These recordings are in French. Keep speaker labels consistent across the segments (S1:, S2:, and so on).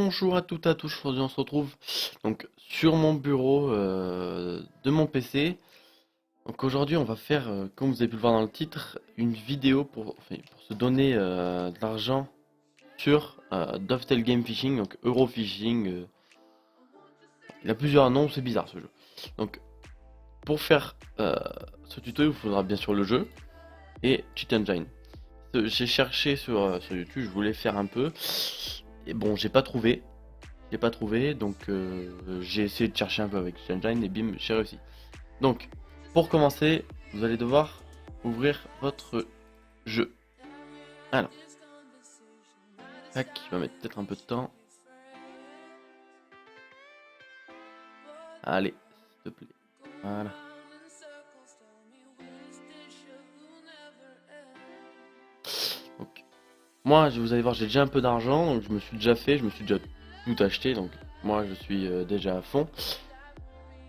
S1: Bonjour à toutes et à tous, aujourd'hui on se retrouve donc sur mon bureau de mon PC. Donc aujourd'hui on va faire, comme vous avez pu le voir dans le titre, une vidéo pour se donner de l'argent sur Dovetail Game Fishing, donc Eurofishing. Il a plusieurs noms, c'est bizarre ce jeu. Donc pour faire ce tuto il vous faudra bien sûr le jeu et Cheat Engine. J'ai cherché sur YouTube, je voulais faire un peu. Et bon, j'ai pas trouvé. Donc j'ai essayé de chercher un peu avec Cheat Engine et bim, j'ai réussi. Donc, pour commencer, vous allez devoir ouvrir votre jeu. Alors, tac, il va mettre peut-être un peu de temps. Allez, s'il te plaît. Voilà. Donc, moi, vous allez voir, j'ai déjà un peu d'argent, donc je me suis déjà tout acheté, donc moi je suis déjà à fond.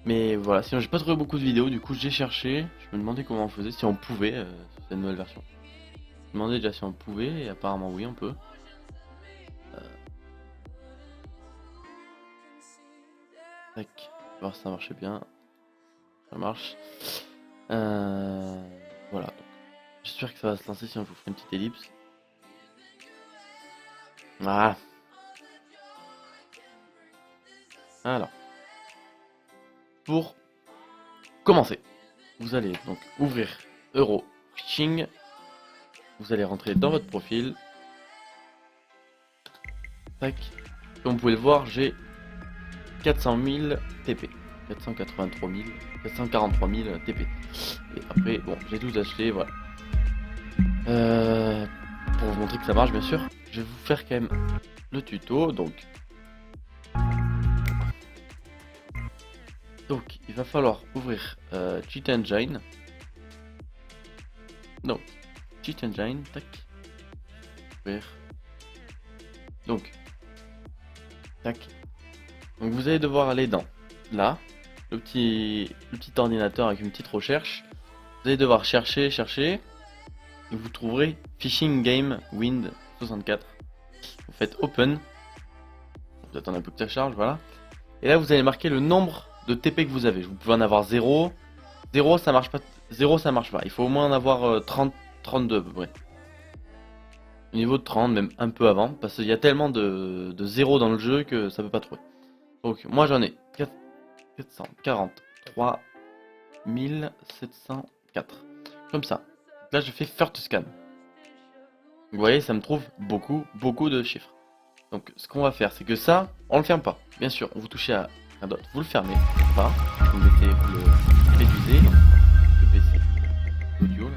S1: Mais voilà, sinon j'ai pas trouvé beaucoup de vidéos, du coup j'ai cherché, je me demandais comment on faisait, si on pouvait sur cette nouvelle version. Je me demandais déjà si on pouvait, et apparemment oui on peut. Tac, voir si ça marchait bien. Ça marche. Voilà, donc, j'espère que ça va se lancer, sinon je vous ferai une petite ellipse. Voilà. Alors, pour commencer, vous allez donc ouvrir Eurofishing. Vous allez rentrer dans votre profil. Tac. Comme vous pouvez le voir, j'ai 400 000 TP. 483 000, 443 000 TP. Et après, bon, j'ai tout acheté, voilà. Pour vous montrer que ça marche, bien sûr, je vais vous faire quand même le tuto. Donc, il va falloir ouvrir Cheat Engine. Donc, Cheat Engine, tac. Ouvrir. Donc, tac. Donc vous allez devoir aller dans là, le petit ordinateur avec une petite recherche. Vous allez devoir chercher, et vous trouverez Fishing Game Wind 64. Vous faites Open. Vous attendez un peu que ça charge, voilà. Et là vous allez marquer le nombre de TP que vous avez. Vous pouvez en avoir 0. 0 ça marche pas. 0 ça marche pas. Il faut au moins en avoir 30, 32 à peu près. Au niveau de 30, même un peu avant. Parce qu'il y a tellement de 0 dans le jeu que ça peut pas trouver. Donc moi j'en ai 443 704. Comme ça. Là je fais First Scan. Vous voyez, ça me trouve beaucoup de chiffres. Donc ce qu'on va faire, c'est que ça, on le ferme pas. Bien sûr, vous touchez à un dot, vous le fermez pas. Vous le réduisez. Le PC audio là.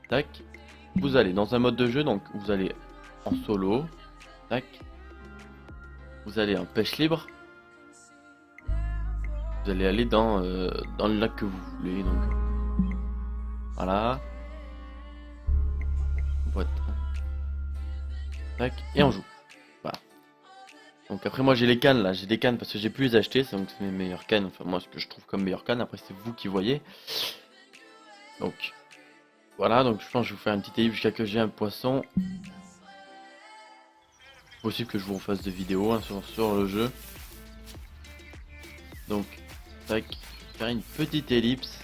S1: Tac. Vous allez dans un mode de jeu, donc vous allez en solo. Tac. Vous allez en pêche libre. Vous allez aller dans le lac que vous voulez. Donc voilà. Boîte. Tac. Et on joue. Voilà. Donc après moi j'ai les cannes là. J'ai des cannes parce que j'ai pu les acheter. Donc c'est mes meilleures cannes. Enfin moi ce que je trouve comme meilleures cannes. Après c'est vous qui voyez. Donc voilà. Donc je pense que je vais vous faire une petite ellipse jusqu'à que j'ai un poisson. Possible que je vous refasse des vidéos hein, sur le jeu. Donc, tac, faire une petite ellipse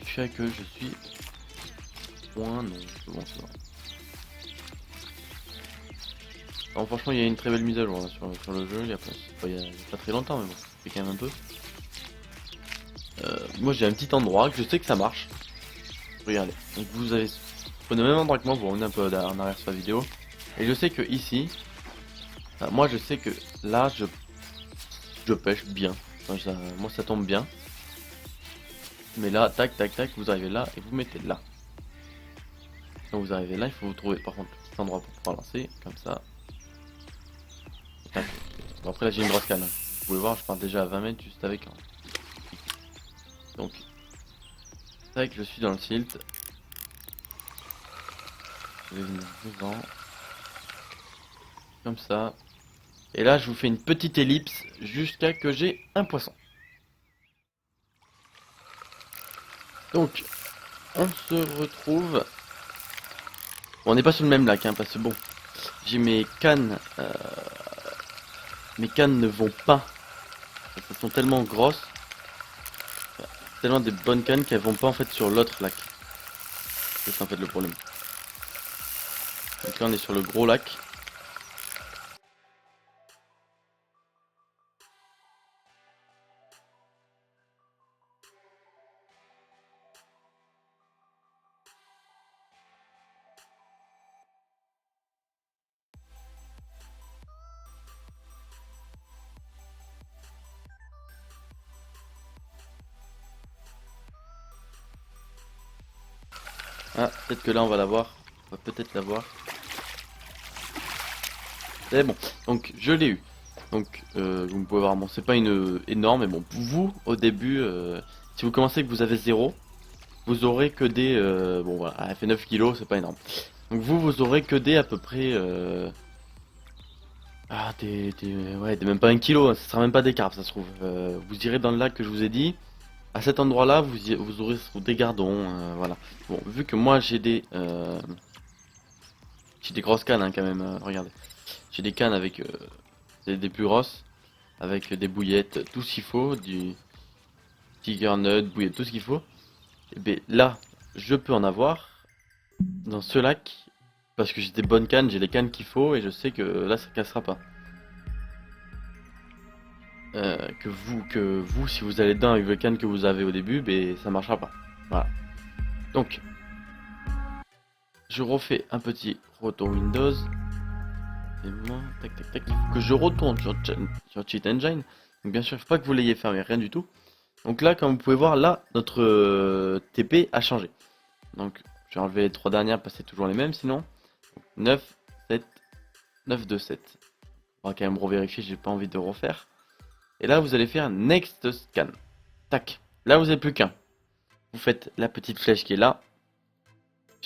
S1: jusqu'à que je suis point. Non, c'est bon, c'est bon. Alors, franchement, il y a une très belle mise à jour hein, sur le jeu. Il y a pas très longtemps, mais bon, ça fait quand même un peu. Moi, j'ai un petit endroit que je sais que ça marche. Regardez, donc vous prenez le même endroit que moi, vous revenez un peu en arrière sur la vidéo. Et je sais que ici, moi je sais que là je pêche bien. Enfin, moi ça tombe bien. Mais là, tac, vous arrivez là et vous mettez là. Quand vous arrivez là, il faut vous trouver par contre cet endroit pour pouvoir lancer, comme ça. Tac. Bon, après là j'ai une grosse canne. Vous pouvez voir, je pars déjà à 20 mètres juste avec. Donc, tac, je suis dans le silt. Je vais venir devant. Comme ça. Et là, je vous fais une petite ellipse jusqu'à que j'ai un poisson. Donc, on se retrouve. Bon, on n'est pas sur le même lac, hein, parce que bon, j'ai mes cannes. Mes cannes ne vont pas. Elles sont tellement grosses. Tellement des bonnes cannes qu'elles vont pas en fait sur l'autre lac. C'est en fait le problème. Donc là on est sur le gros lac. Ah, peut-être que là on va l'avoir. On va peut-être l'avoir. C'est bon. Donc je l'ai eu. Donc vous pouvez voir, bon c'est pas une énorme, mais bon pour vous au début, si vous commencez que vous avez 0, vous aurez que des bon voilà, elle fait 9 kilos, c'est pas énorme. Donc vous aurez que des à peu près ouais, des même pas 1 kilo, hein, ça sera même pas des carpes ça se trouve. Vous irez dans le lac que je vous ai dit. À cet endroit là vous aurez des gardons, voilà. Bon vu que moi j'ai des grosses cannes hein, quand même, regardez. J'ai des cannes avec des plus grosses, avec des bouillettes, tout ce qu'il faut, du tiger nut, bouillette, tout ce qu'il faut. Et bien là, je peux en avoir dans ce lac parce que j'ai des bonnes cannes, j'ai les cannes qu'il faut et je sais que là ça cassera pas. Que vous, si vous allez dedans avec les cannes que vous avez au début, ben ça marchera pas. Voilà. Donc, je refais un petit retour Windows. Tac tac tac. Il faut que je retourne sur Cheat Engine. Donc bien sûr, il faut pas que vous l'ayez fermé, rien du tout. Donc là, comme vous pouvez voir, là, notre TP a changé. Donc, je vais enlever les 3 dernières parce que c'est toujours les mêmes sinon. 9, 7, 9, 2, 7. On va quand même revérifier, j'ai pas envie de refaire. Et là, vous allez faire Next Scan. Tac. Là, vous n'avez plus qu'un. Vous faites la petite flèche qui est là.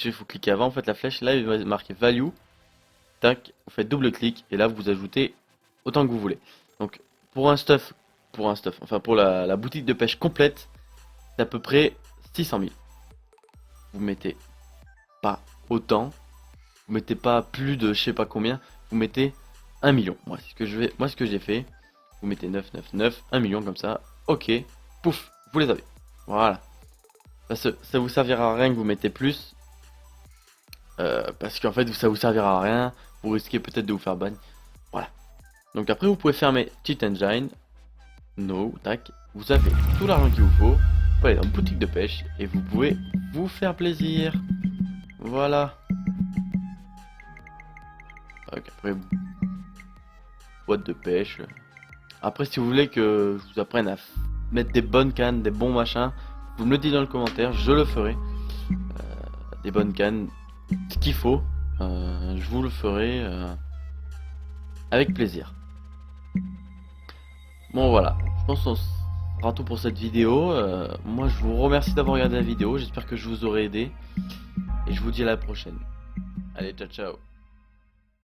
S1: Il faut cliquer avant, vous faites la flèche. Là, il va marquer Value. Tac. Vous faites double clic. Et là, vous ajoutez autant que vous voulez. Donc, pour un stuff, enfin pour la boutique de pêche complète, c'est à peu près 600 000. Vous mettez pas autant. Vous mettez pas plus de je sais pas combien. Vous mettez 1 million. Moi, ce que j'ai fait. Vous mettez 999, 1 million comme ça. Ok. Pouf. Vous les avez. Voilà. Ça vous servira à rien que vous mettez plus. Parce qu'en fait, ça vous servira à rien. Vous risquez peut-être de vous faire ban. Voilà. Donc après, vous pouvez fermer Cheat Engine. No. Tac. Vous avez tout l'argent qu'il vous faut. Vous allez dans une boutique de pêche. Et vous pouvez vous faire plaisir. Voilà. Donc après, boîte de pêche. Après, si vous voulez que je vous apprenne à mettre des bonnes cannes, des bons machins, vous me le dites dans le commentaire, je le ferai. Des bonnes cannes, ce qu'il faut, je vous le ferai avec plaisir. Bon voilà, je pense qu'on sera tout pour cette vidéo. Moi je vous remercie d'avoir regardé la vidéo, j'espère que je vous aurai aidé. Et je vous dis à la prochaine. Allez, ciao ciao.